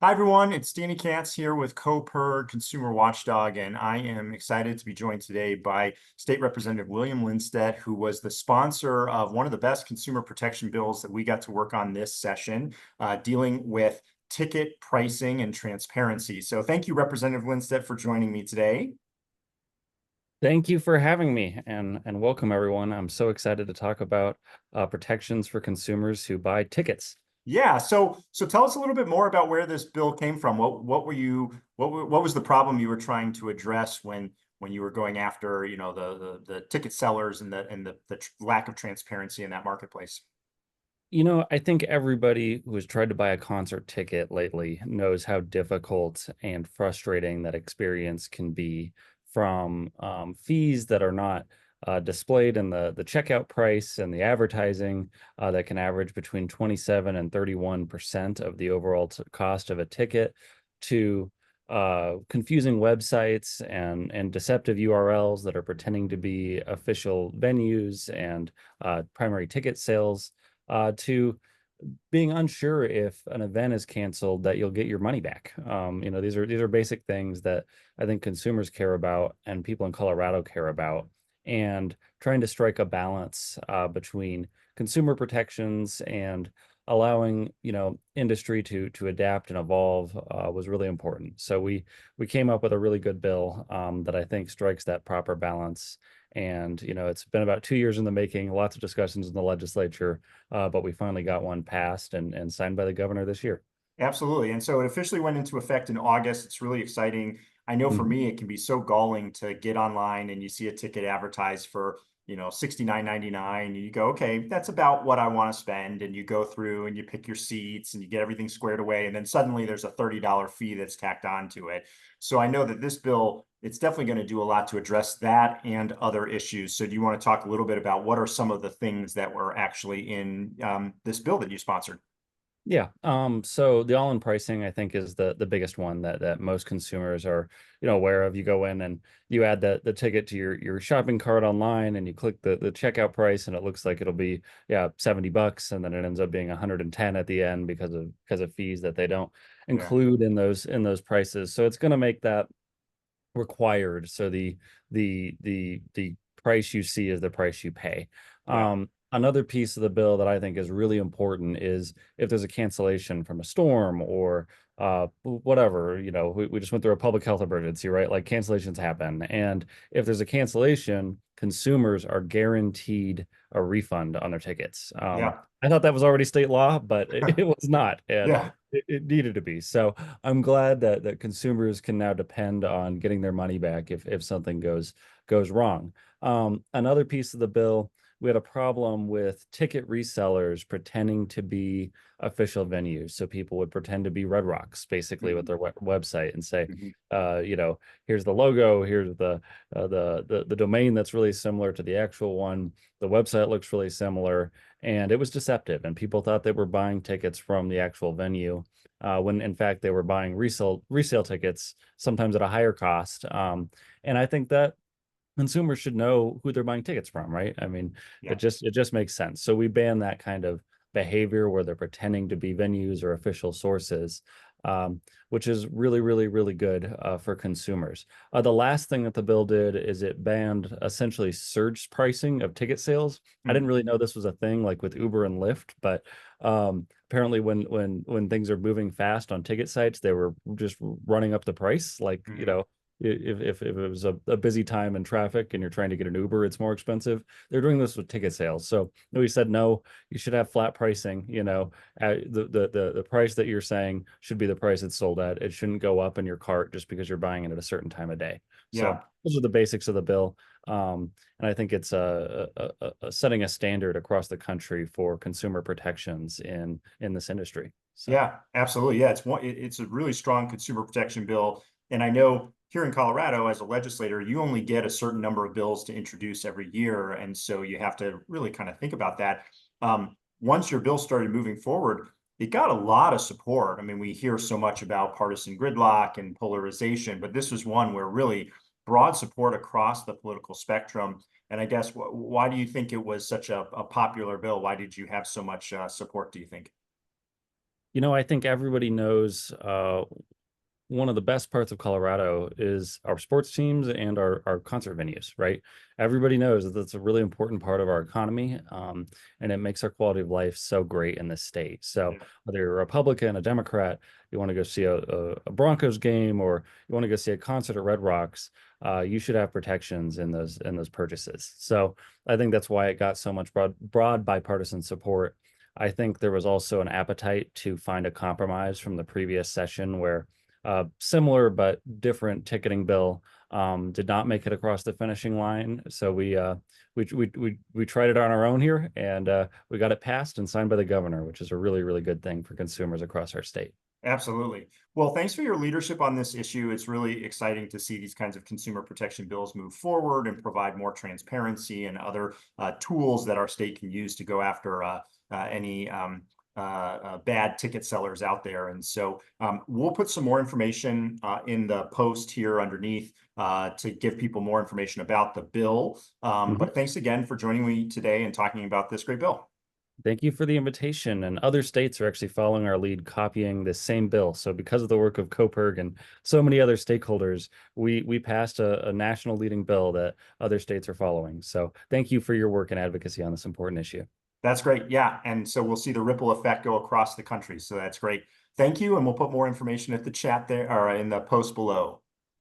Hi, everyone. It's Danny Katz here with CoPER Consumer Watchdog, and I am excited to be joined today by State Representative William Lindstedt, who was the sponsor of one of the best consumer protection bills that we got to work on this session, dealing with ticket pricing and transparency. So thank you, Representative Lindstedt, for joining me today. Thank you for having me and welcome everyone. I'm so excited to talk about protections for consumers who buy tickets. Yeah, so tell us a little bit more about where this bill came from. What was the problem you were trying to address when you were going after, the ticket sellers and the lack of transparency in that marketplace? I think everybody who has tried to buy a concert ticket lately knows how difficult and frustrating that experience can be from fees that are not displayed in the checkout price and the advertising that can average between 27 and 31% of the overall cost of a ticket to confusing websites and deceptive URLs that are pretending to be official venues and primary ticket sales to being unsure if an event is canceled that you'll get your money back. These are basic things that I think consumers care about and people in Colorado care about, and trying to strike a balance between consumer protections and allowing industry to adapt and evolve was really important. So we came up with a really good bill that I think strikes that proper balance. And it's been about 2 years in the making, lots of discussions in the legislature, but we finally got one passed and signed by the governor this year. Absolutely. And so it officially went into effect in August. It's really exciting. I know for Mhm. me, it can be so galling to get online and you see a ticket advertised for, $69.99. And you go, okay, that's about what I want to spend. And you go through and you pick your seats and you get everything squared away. And then suddenly there's a $30 fee that's tacked onto it. So I know that this bill, it's definitely going to do a lot to address that and other issues. So do you want to talk a little bit about what are some of the things that were actually in this bill that you sponsored? Yeah. So the all-in pricing, I think, is the biggest one that most consumers are, aware of. You go in and you add the ticket to your shopping cart online and you click the checkout price and it looks like it'll be, yeah, $70, and then it ends up being 110 at the end because of fees that they don't Yeah. include in those prices. So it's going to make that required. So the price you see is the price you pay. Yeah. Another piece of the bill that I think is really important is if there's a cancellation from a storm or whatever, we just went through a public health emergency, right? Like cancellations happen. And if there's a cancellation, consumers are guaranteed a refund on their tickets. Yeah. I thought that was already state law, but it was not. And Yeah. it needed to be. So I'm glad that consumers can now depend on getting their money back if something goes wrong. Another piece of the bill, we had a problem with ticket resellers pretending to be official venues. So people would pretend to be Red Rocks, basically, with Mhm. their website and say, Mhm. here's the logo, here's the domain that's really similar to the actual one. The website looks really similar, and it was deceptive. And people thought they were buying tickets from the actual venue, when in fact they were buying resale tickets, sometimes at a higher cost. And I think that consumers should know who they're buying tickets from, right? I mean, it Yeah. just makes sense. So we ban that kind of behavior where they're pretending to be venues or official sources, which is really, really, really good for consumers. The last thing that the bill did is it banned essentially surge pricing of ticket sales. I didn't Mhm. really know this was a thing like with Uber and Lyft, but apparently when things are moving fast on ticket sites, they were just running up the price, like, Mhm. if it was a busy time in traffic and you're trying to get an Uber, it's more expensive. They're doing this with ticket sales. So we said, no, you should have flat pricing. The price that you're saying should be the price it's sold at. It shouldn't go up in your cart just because you're buying it at a certain time of day. So Yeah. those are the basics of the bill. And I think it's setting a standard across the country for consumer protections in this industry. So. Yeah, absolutely. Yeah, it's a really strong consumer protection bill. And I know here in Colorado, as a legislator, you only get a certain number of bills to introduce every year. And so you have to really kind of think about that. Once your bill started moving forward, it got a lot of support. I mean, we hear so much about partisan gridlock and polarization, but this was one where really broad support across the political spectrum. And I guess why do you think it was such a popular bill? Why did you have so much support, do you think? I think everybody knows one of the best parts of Colorado is our sports teams and our concert venues, right? Everybody knows that that's a really important part of our economy, and it makes our quality of life so great in this state. So Yeah. whether you're a Republican, a Democrat, you want to go see a Broncos game, or you want to go see a concert at Red Rocks, you should have protections in those purchases. So I think that's why it got so much broad bipartisan support. I think there was also an appetite to find a compromise from the previous session where similar but different ticketing bill did not make it across the finishing line. So we tried it on our own here, and we got it passed and signed by the governor, which is a really, really good thing for consumers across our state. Absolutely. Well, thanks for your leadership on this issue. It's really exciting to see these kinds of consumer protection bills move forward and provide more transparency and other tools that our state can use to go after any bad ticket sellers out there. And so we'll put some more information in the post here underneath to give people more information about the bill. Mhm. But thanks again for joining me today and talking about this great bill. Thank you for the invitation. And other states are actually following our lead, copying this same bill. So because of the work of COPERG and so many other stakeholders, we passed a national leading bill that other states are following. So thank you for your work and advocacy on this important issue. That's great. Yeah. And so we'll see the ripple effect go across the country. So that's great. Thank you. And we'll put more information at the chat there or in the post below.